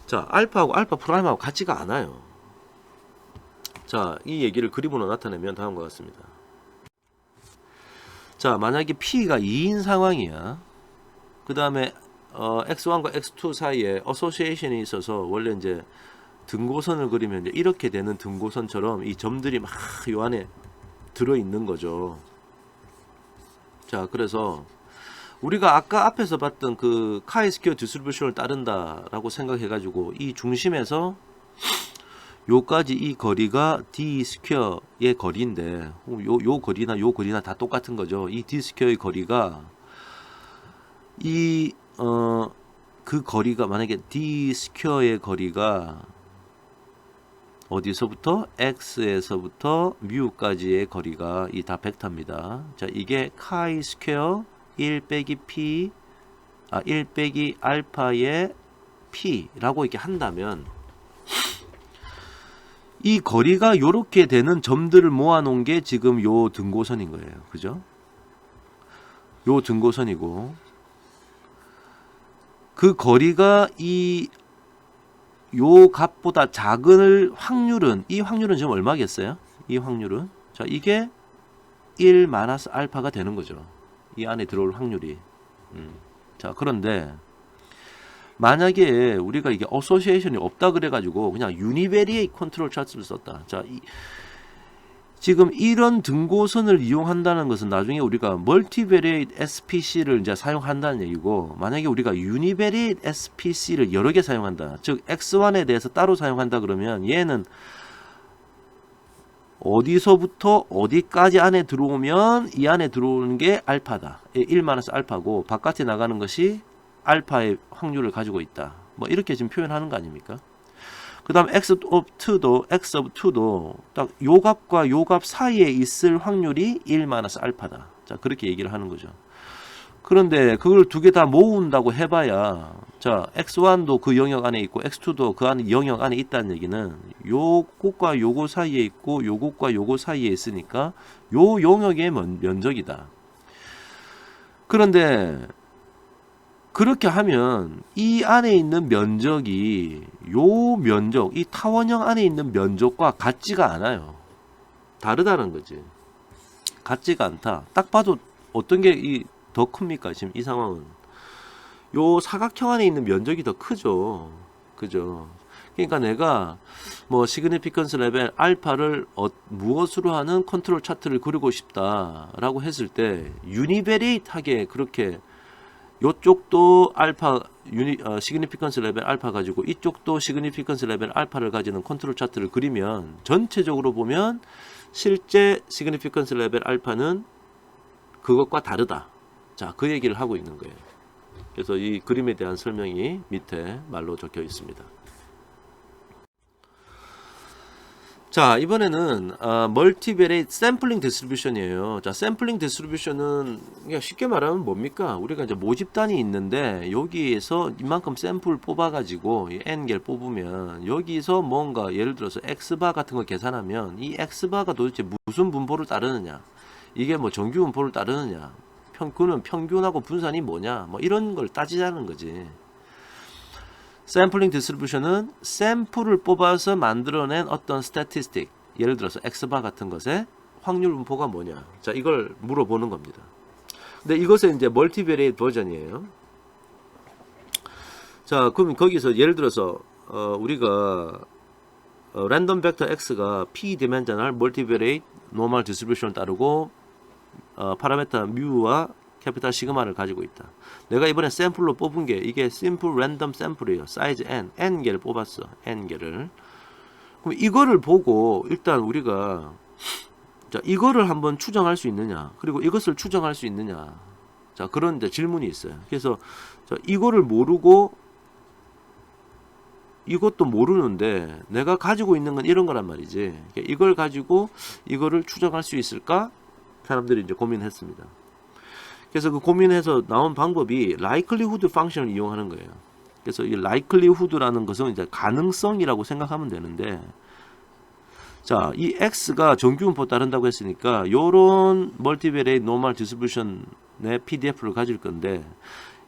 자, 알파하고 알파 프라임하고 같지가 않아요. 자, 이 얘기를 그림으로 나타내면 다음과 같습니다. 자, 만약에 P가 2인 상황이야. 그 다음에 X1과 X2 사이에 어소시에이션이 있어서 원래 이제 등고선을 그리면 이제 이렇게 되는 등고선처럼 이 점들이 막 요 안에 들어있는 거죠. 자, 그래서 우리가 아까 앞에서 봤던 그 카이-스퀘어 디스트리뷰션을 따른다라고 생각해가지고 이 중심에서 요까지 이 거리가 d 스퀘어의 거리인데, 요 거리나 다 똑같은 거죠. 이 d 스퀘어의 거리가 그 거리가 만약에 d 스퀘어의 거리가 어디서부터 x에서부터 뮤까지의 거리가 이 다 벡터입니다. 자, 이게 카이 스퀘어 1 빼기 p 1 빼기 알파의 p라고 이렇게 한다면, 이 거리가 요렇게 되는 점들을 모아놓은 게 지금 요 등고선인 거예요. 그죠? 요 등고선이고, 그 거리가 요 값보다 작은 확률은, 이 확률은 지금 얼마겠어요? 이 확률은, 자, 이게 1 마이너스 알파가 되는 거죠. 이 안에 들어올 확률이. 자, 그런데 만약에 우리가 이게 어소시에이션이 없다 그래가지고 그냥 유니베리에이트 컨트롤 차트를 썼다. 자, 지금 이런 등고선을 이용한다는 것은 나중에 우리가 멀티베리에이트 SPC를 이제 사용한다는 얘기고, 만약에 우리가 유니베리에이트 SPC를 여러 개 사용한다. 즉 X1에 대해서 따로 사용한다 그러면 얘는 어디서부터 어디까지 안에 들어오면 이 안에 들어오는 게 알파다. 1 마이너스 알파고 바깥에 나가는 것이 알파의 확률을 가지고 있다. 뭐 이렇게 지금 표현하는 거 아닙니까? 그 다음 x of 2도 딱 요 값과 요 값 사이에 있을 확률이 1 마이너스 알파다. 자, 그렇게 얘기를 하는 거죠. 그런데 그걸 두 개 다 모은다고 해봐야, 자, x1도 그 영역 안에 있고 x2도 그 안에 영역 안에 있다는 얘기는 요것과 요거 사이에 있고 요것과 요거 사이에 있으니까 요 영역의 면적이다. 그런데 그렇게 하면 이 안에 있는 면적이 요 면적, 이 타원형 안에 있는 면적과 같지가 않아요. 다르다는 거지. 같지가 않다. 딱 봐도 어떤 게 더 큽니까? 지금 이 상황은 요 사각형 안에 있는 면적이 더 크죠. 그죠? 그러니까 내가 뭐 시그니피컨스 레벨 알파를 무엇으로 하는 컨트롤 차트를 그리고 싶다라고 했을 때 유니베리트하게 그렇게 요쪽도 알파 시그니피컨스 레벨 알파 가지고 이쪽도 시그니피컨스 레벨 알파를 가지는 컨트롤 차트를 그리면 전체적으로 보면 실제 시그니피컨스 레벨 알파는 그것과 다르다. 자, 그 얘기를 하고 있는 거예요. 그래서 이 그림에 대한 설명이 밑에 말로 적혀 있습니다. 자, 이번에는 멀티베리에이트 샘플링 디스트리뷰션이에요. 자, 샘플링 디스트리뷰션은 그냥 쉽게 말하면 뭡니까? 우리가 이제 모집단이 있는데 여기에서 이만큼 샘플 뽑아가지고 n개를 뽑으면 여기서 뭔가 예를 들어서 x바 같은 거 계산하면 이 x바가 도대체 무슨 분포를 따르느냐? 이게 뭐 정규 분포를 따르느냐? 그는 평균하고 분산이 뭐냐? 뭐 이런 걸 따지자는 거지. 샘플링 디스트리뷰션은 샘플을 뽑아서 만들어낸 어떤 스태티스틱, 예를 들어서 x바 같은 것의 확률 분포가 뭐냐. 자, 이걸 물어보는 겁니다. 근데 이것은 이제 멀티베리에이트 버전이에요. 자, 그럼 거기서 예를 들어서 우리가 랜덤 벡터 x가 p 디멘저널 멀티베리에이트 노멀 디스트리뷰션을 따르고 파라메터 뮤와 캐피탈 시그마를 가지고 있다. 내가 이번에 샘플로 뽑은 게 이게 심플 랜덤 샘플이에요. 사이즈 n개를 뽑았어. n개를. 그럼 이거를 보고 일단 우리가 자, 이거를 한번 추정할 수 있느냐? 그리고 이것을 추정할 수 있느냐? 자, 그런 이제 질문이 있어요. 그래서 자, 이거를 모르고 이것도 모르는데 내가 가지고 있는 건 이런 거란 말이지. 이걸 가지고 이거를 추정할 수 있을까? 사람들이 이제 고민했습니다. 그래서 그 고민해서 나온 방법이 likelihood 펑션을 이용하는 거예요. 그래서 이 likelihood라는 것은 이제 가능성이라고 생각하면 되는데, 자, 이 x가 정규분포 따른다고 했으니까 요런 멀티베리에이트 노멀 디스트리뷰션의 PDF를 가질 건데,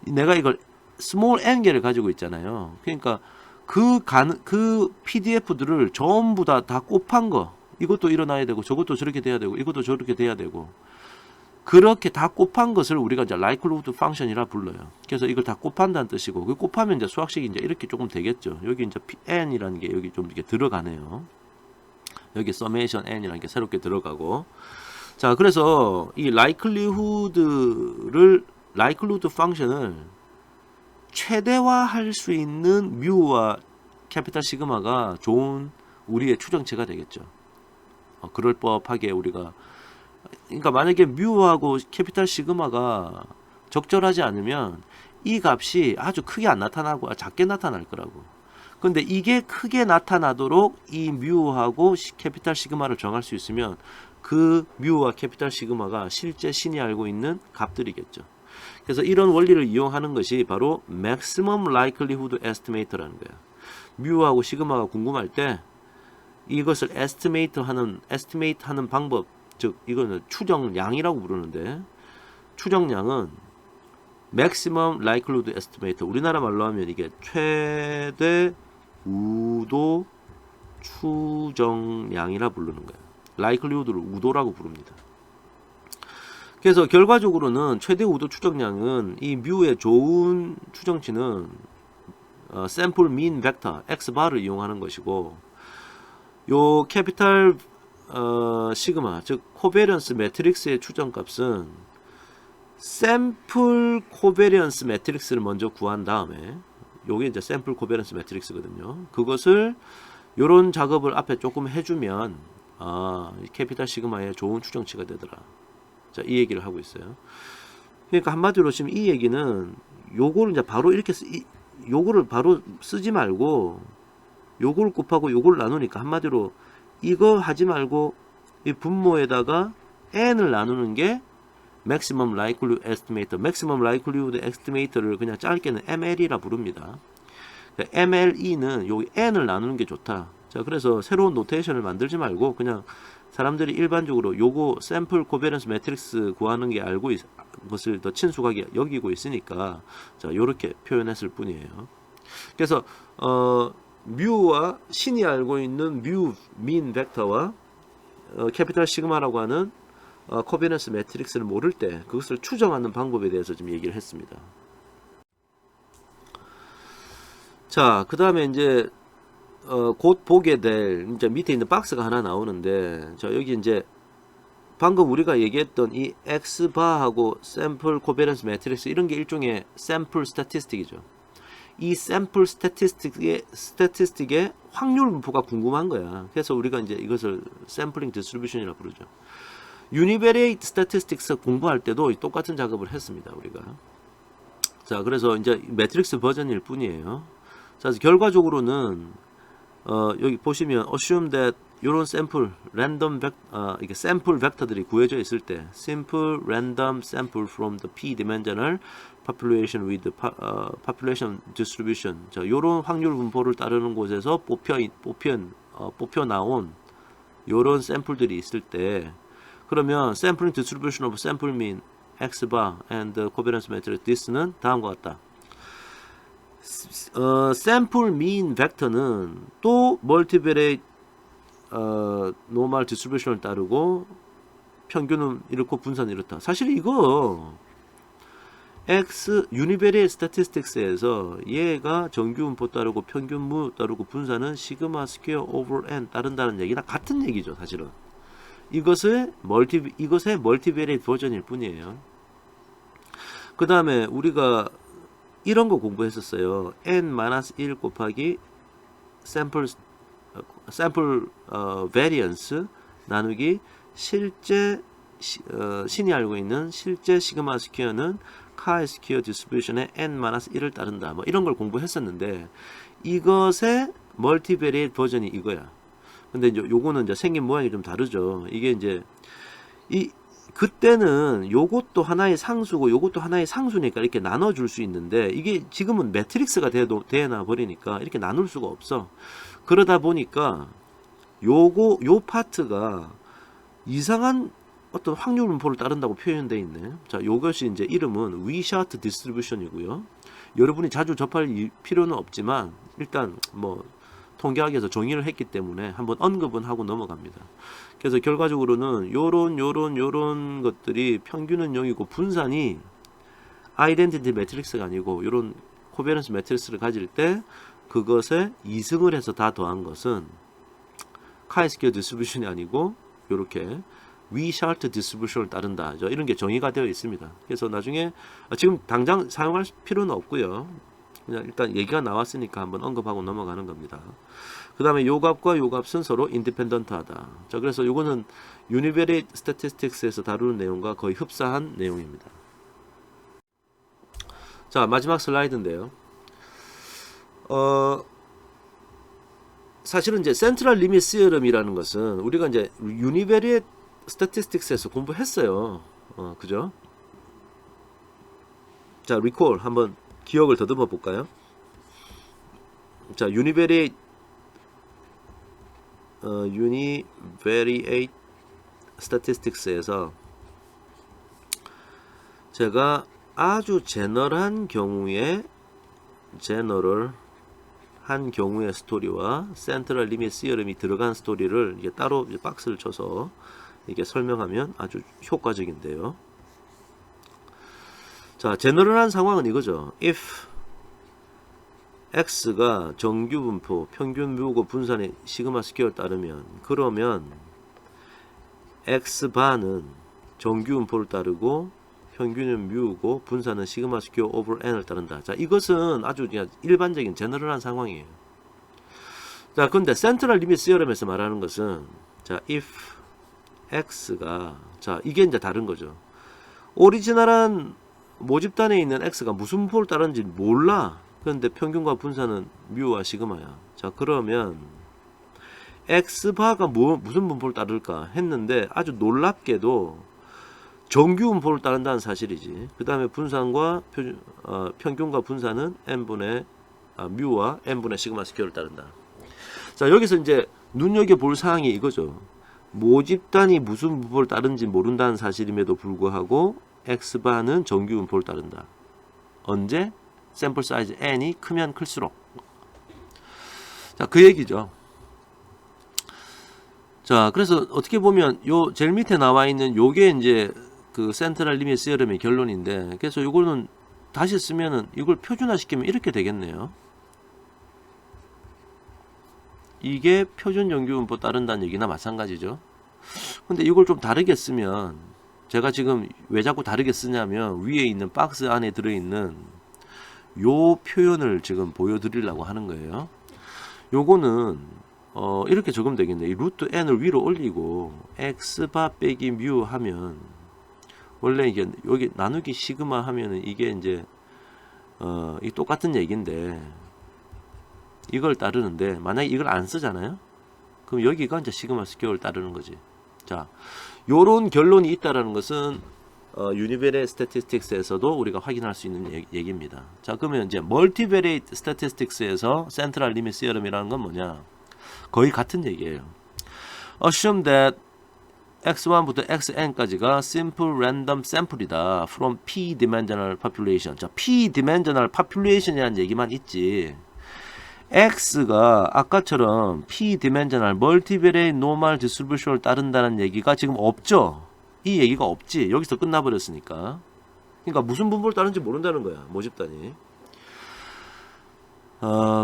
내가 이걸 small n개를 가지고 있잖아요. 그러니까 그 PDF들을 전부 다 곱한 거, 이것도 일어나야 되고 저것도 저렇게 돼야 되고 이것도 저렇게 돼야 되고 그렇게 다 곱한 것을 우리가 이제 likelihood function이라 불러요. 그래서 이걸 다 곱한다는 뜻이고, 그 곱하면 이제 수학식이 이제 이렇게 조금 되겠죠. 여기 이제 n이라는 게 여기 좀 이렇게 들어가네요. 여기 summation n이라는 게 새롭게 들어가고. 자, 그래서 이 likelihood function을 최대화할 수 있는 뮤와 캐피탈 시그마가 좋은 우리의 추정치가 되겠죠. 그럴 법하게 우리가, 그러니까 만약에 뮤하고 캐피탈 시그마가 적절하지 않으면 이 값이 아주 크게 안 나타나고 작게 나타날 거라고. 근데 이게 크게 나타나도록 이 뮤하고 캐피탈 시그마를 정할 수 있으면 그 뮤와 캐피탈 시그마가 실제 신이 알고 있는 값들이겠죠. 그래서 이런 원리를 이용하는 것이 바로 maximum likelihood estimate라는 거예요. 뮤하고 시그마가 궁금할 때 이것을 estimate 하는 방법, 즉 이거는 추정량이라고 부르는데, 추정량은 maximum likelihood estimate, 우리나라 말로 하면 이게 최대 우도 추정량이라 부르는 거예요. likelihood를 우도라고 부릅니다. 그래서 결과적으로는 최대 우도 추정량은 이 뮤의 좋은 추정치는 샘플 민 벡터 x바를 이용하는 것이고, 요 캐피탈 시그마, 즉 코베리언스 매트릭스의 추정값은 샘플 코베리언스 매트릭스를 먼저 구한 다음에, 요게 이제 샘플 코베리언스 매트릭스거든요. 그것을 요런 작업을 앞에 조금 해주면 캐피탈 시그마의 좋은 추정치가 되더라. 자, 이 얘기를 하고 있어요. 그러니까 한마디로 지금 이 얘기는 요거를 이제 바로 이렇게 요거를 바로 쓰지 말고 요걸 곱하고 요걸 나누니까 한마디로 이거 하지 말고 이 분모에다가 n을 나누는 게 maximum likelihood estimator, maximum likelihood estimator를 그냥 짧게는 ML이라 부릅니다. MLE는 요 n을 나누는 게 좋다. 자, 그래서 새로운 노테이션을 만들지 말고 그냥 사람들이 일반적으로 요거 샘플 코베런스 매트릭스 구하는 게 알고 것을 더 친숙하게 여기고 있으니까 자, 요렇게 표현했을 뿐이에요. 그래서 뮤와 신이 알고 있는 뮤 민 벡터와 캐피탈 시그마라고 하는 코베런스 매트릭스를 모를 때 그것을 추정하는 방법에 대해서 좀 얘기를 했습니다. 자, 그 다음에 이제 곧 보게 될 이제 밑에 있는 박스가 하나 나오는데, 자 여기 이제 방금 우리가 얘기했던 이 X바하고 샘플 코베런스 매트릭스 이런 게 일종의 샘플 스태티스틱이죠. 이 샘플 스태티스틱의 확률 분포가 궁금한 거야. 그래서 우리가 이제 이것을 샘플링 디스트리뷰션이라고 부르죠. 유니베리에이트 스태티스틱스 공부할 때도 똑같은 작업을 했습니다, 우리가. 자, 그래서 이제 매트릭스 버전일 뿐이에요. 자, 결과적으로는 여기 보시면 assume that 이런 샘플 랜덤 이게 샘플 벡터들이 구해져 있을 때 simple random sample from the p-dimensional population with population distribution. 자, 요런 확률 분포를 따르는 곳에서 뽑혀 나온 요런 샘플들이 있을 때, 그러면 sampling distribution of sample mean x bar and covariance matrix this는 다음과 같다. sample mean 벡터는 또 멀티베레이트 노멀 디스트리뷰션을 따르고 평균은 이렇고 분산은 이렇다. 사실 이거 X 유니베리에이트 스태티스틱스에서 얘가 정규분포 따르고 평균무 따르고 분산은 시그마 스퀘어 오버 n 따른다는 얘기나 같은 얘기죠, 사실은. 이것의 멀티베리에이트 버전일 뿐이에요. 그 다음에 우리가 이런 거 공부했었어요. n-1 곱하기 샘플 베리언스 나누기 실제 신이 알고 있는 실제 시그마 스퀘어는 카이 스퀘어 디스트리뷰션의 n-1을 따른다. 뭐 이런 걸 공부했었는데, 이것의 멀티베리에이트 버전이 이거야. 근데 이제 요거는 이제 생긴 모양이 좀 다르죠. 이게 이제 그때는 요것도 하나의 상수고 요것도 하나의 상수니까 이렇게 나눠줄 수 있는데, 이게 지금은 매트릭스가 되나 버리니까 이렇게 나눌 수가 없어. 그러다 보니까 요 파트가 이상한 어떤 확률 분포를 따른다고 표현되어 있네. 자, 요것이 이제 이름은 위샤트 디스트리뷰션이고요. 여러분이 자주 접할 필요는 없지만 일단 뭐 통계학에서 정의를 했기 때문에 한번 언급은 하고 넘어갑니다. 그래서 결과적으로는 요런 것들이 평균은 0이고 분산이 아이덴티티 매트릭스가 아니고 요런 코베런스 매트릭스를 가질 때 그것에 2승을 해서 다 더한 것은 카이스퀘어 디스트리뷰션이 아니고 요렇게 위샤트 디스트리뷰션을 따른다. 이런 게 정의가 되어 있습니다. 그래서 나중에 지금 당장 사용할 필요는 없고요. 그냥 일단 얘기가 나왔으니까 한번 언급하고 넘어가는 겁니다. 그 다음에 요 값과 요 값은 서로 인디펜던트하다. 자, 그래서 요거는 유니베리에이트 스태티스틱스에서 다루는 내용과 거의 흡사한 내용입니다. 자, 마지막 슬라이드인데요. 사실은 이제 센트럴 리밋 시어럼이라는 것은 우리가 이제 유니베리에이트 스태티스틱스에서 공부했어요. 그죠? 자, 리콜 한번 기억을 더듬어 볼까요? 자, 유니베리에이트 스태티스틱스에서 제가 아주 제너럴한 경우에 스토리와 센트럴 리밋 시어럼이 들어간 스토리를 이게 따로 이제 박스를 쳐서 이게 설명하면 아주 효과적인데요. 자, 제너럴한 상황은 이거죠. if x가 정규분포, 평균 뮤고 분산의 시그마 스퀘어를 따르면, 그러면 x바는 정규분포를 따르고 평균은 뮤고 분산은 시그마 스퀘어 오버 n을 따른다. 자, 이것은 아주 그냥 일반적인 제너럴한 상황이에요. 자, 근데 센트럴 리밋 시어럼에서 말하는 것은, 자, if x가, 자, 이게 이제 다른 거죠. 오리지널한 모집단에 있는 x가 무슨 분포를 따르는지 몰라. 그런데 평균과 분산은 뮤와 시그마야. 자, 그러면 x바가 무슨 분포를 따를까 했는데 아주 놀랍게도 정규 분포를 따른다는 사실이지. 그 다음에 분산과 평균과 분산은 뮤와 n분의 시그마 스퀘어를 따른다. 자, 여기서 이제 눈여겨볼 사항이 이거죠. 모집단이 무슨 분포를 따른지 모른다는 사실임에도 불구하고 x바는 정규 분포를 따른다. 언제? 샘플 사이즈 n이 크면 클수록. 자, 그 얘기죠. 자, 그래서 어떻게 보면 요 제일 밑에 나와 있는 요게 이제 그 센트럴 리밋 시어럼의 결론인데, 그래서 요거는 다시 쓰면은 이걸 표준화 시키면 이렇게 되겠네요. 이게 표준 정규분포 따른다는 얘기나 마찬가지죠. 근데 이걸 좀 다르게 쓰면, 제가 지금 왜 자꾸 다르게 쓰냐면 위에 있는 박스 안에 들어있는 요 표현을 지금 보여드리려고 하는 거예요. 요거는 이렇게 적으면 되겠네. 이 루트 n을 위로 올리고 x바 빼기 뮤 하면, 원래 이게 여기 나누기 시그마 하면은 이게 이제 이 똑같은 얘기인데 이걸 따르는데, 만약에 이걸 안 쓰잖아요. 그럼 여기가 이제 시그마 스퀘어를 따르는 거지. 자, 요런 결론이 있다라는 것은 유니베레 스태티스틱스에서도 우리가 확인할 수 있는 얘기입니다. 자, 그러면 이제 멀티베레이트 스태티스틱스에서 센트럴 리밋 시어럼이라는 건 뭐냐? 거의 같은 얘기예요. Assume that x1부터 xn까지가 simple random sample이다 from p-dimensional population. 자, p-dimensional population이라는 얘기만 있지, x가 아까처럼 p-dimensional multivariate normal distribution을 따른다는 얘기가 지금 없죠. 이 얘기가 없지. 여기서 끝나버렸으니까. 그러니까 무슨 분포를 따르는지 모른다는 거야, 모집단이.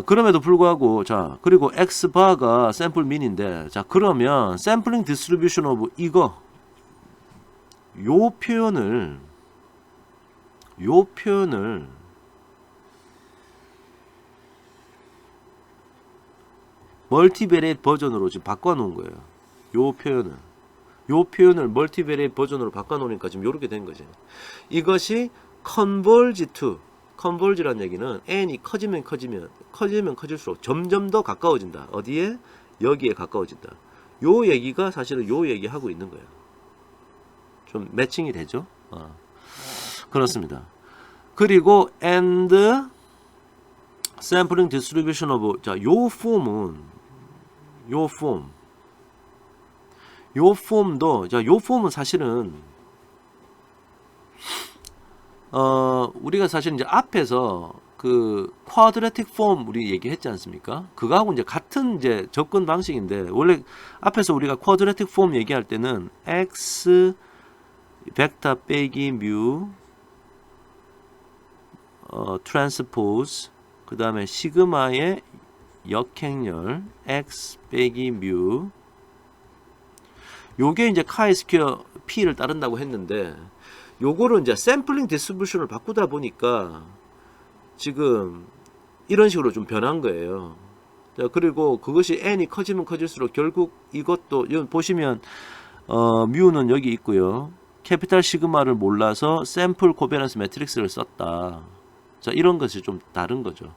그럼에도 불구하고, 자, 그리고 x바가 샘플 민인데, 자, 그러면 샘플링 디스트리뷰션 오브 이거, 요 표현을 멀티베리에이트 버전으로 지금 바꿔놓은 거예요. 요 표현을 멀티베리에이트 버전으로 바꿔놓으니까 지금 요렇게 된 거죠. 이것이 converge라는 얘기는 n이 커지면 커질수록 점점 더 가까워진다. 어디에? 여기에 가까워진다. 요 얘기가 사실은 요 얘기 하고 있는 거예요. 좀 매칭이 되죠? 그렇습니다. 그리고 and sampling distribution of, 자, 요 폼도, 자, 요 폼은 사실은 우리가 사실 이제 앞에서 그 쿼드레틱 폼 우리 얘기했지 않습니까? 그거하고 이제 같은 이제 접근 방식인데, 원래 앞에서 우리가 쿼드레틱 폼 얘기할 때는 x 벡터 빼기 뮤 트랜스포즈, 그 다음에 시그마의 역행렬 x 빼기 뮤, 요게 이제 카이 스퀘어 p를 따른다고 했는데, 요거를 이제 샘플링 디스트리뷰션을 바꾸다 보니까 지금 이런 식으로 좀 변한 거예요. 자, 그리고 그것이 n이 커지면 커질수록 결국 이것도 보시면 뮤는 여기 있고요. 캐피탈 시그마를 몰라서 샘플 코베런스 매트릭스를 썼다. 자, 이런 것이 좀 다른 거죠.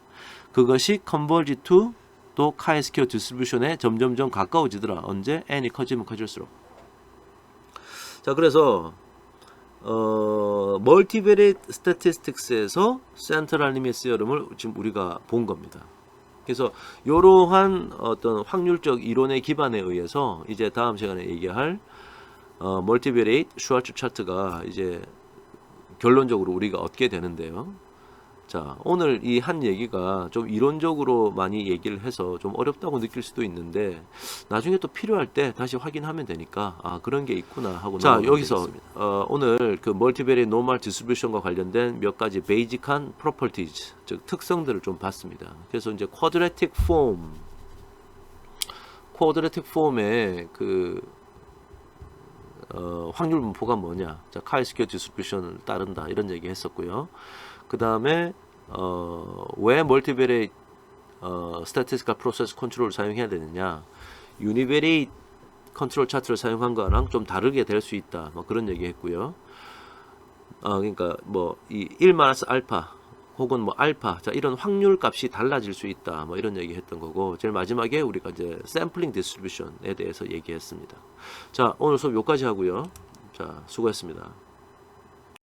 그것이 컨버지 투 또 카이 스퀘어 디스트리뷰션에 점점점 가까워지더라. 언제? n이 커지면 커질수록. 자, 그래서 멀티베리에이트 스태티스틱스에서 센트럴 리밋 시어럼을 지금 우리가 본 겁니다. 그래서 이러한 어떤 확률적 이론의 기반에 의해서 이제 다음 시간에 얘기할 멀티베리에이트 슈왈츠 차트가 이제 결론적으로 우리가 얻게 되는데요. 자, 오늘 이 한 얘기가 좀 이론적으로 많이 얘기를 해서 좀 어렵다고 느낄 수도 있는데, 나중에 또 필요할 때 다시 확인하면 되니까, 아, 그런 게 있구나 하고. 자, 여기서 오늘 그 멀티베리에이트 노멀 디스트리뷰션과 관련된 몇 가지 베이직한 프로퍼티즈, 즉 특성들을 좀 봤습니다. 그래서 이제 쿼드레틱 폼의 그 확률 분포가 뭐냐? 자, 카이 스퀘어 디스트리뷰션을 따른다, 이런 얘기 했었고요. 그 다음에 왜 멀티베리에이트 스태티스티컬 프로세스 컨트롤을 사용해야 되느냐, 유니베리에이트 컨트롤 차트를 사용한 거랑 좀 다르게 될 수 있다, 뭐 그런 얘기 했고요. 그러니까 뭐 이 1 알파 혹은 뭐 알파, 자, 이런 확률 값이 달라질 수 있다, 뭐 이런 얘기 했던 거고, 제일 마지막에 우리가 이제 샘플링 디스트리뷰션에 대해서 얘기했습니다. 자, 오늘 수업 여기까지 하고요. 자, 수고했습니다.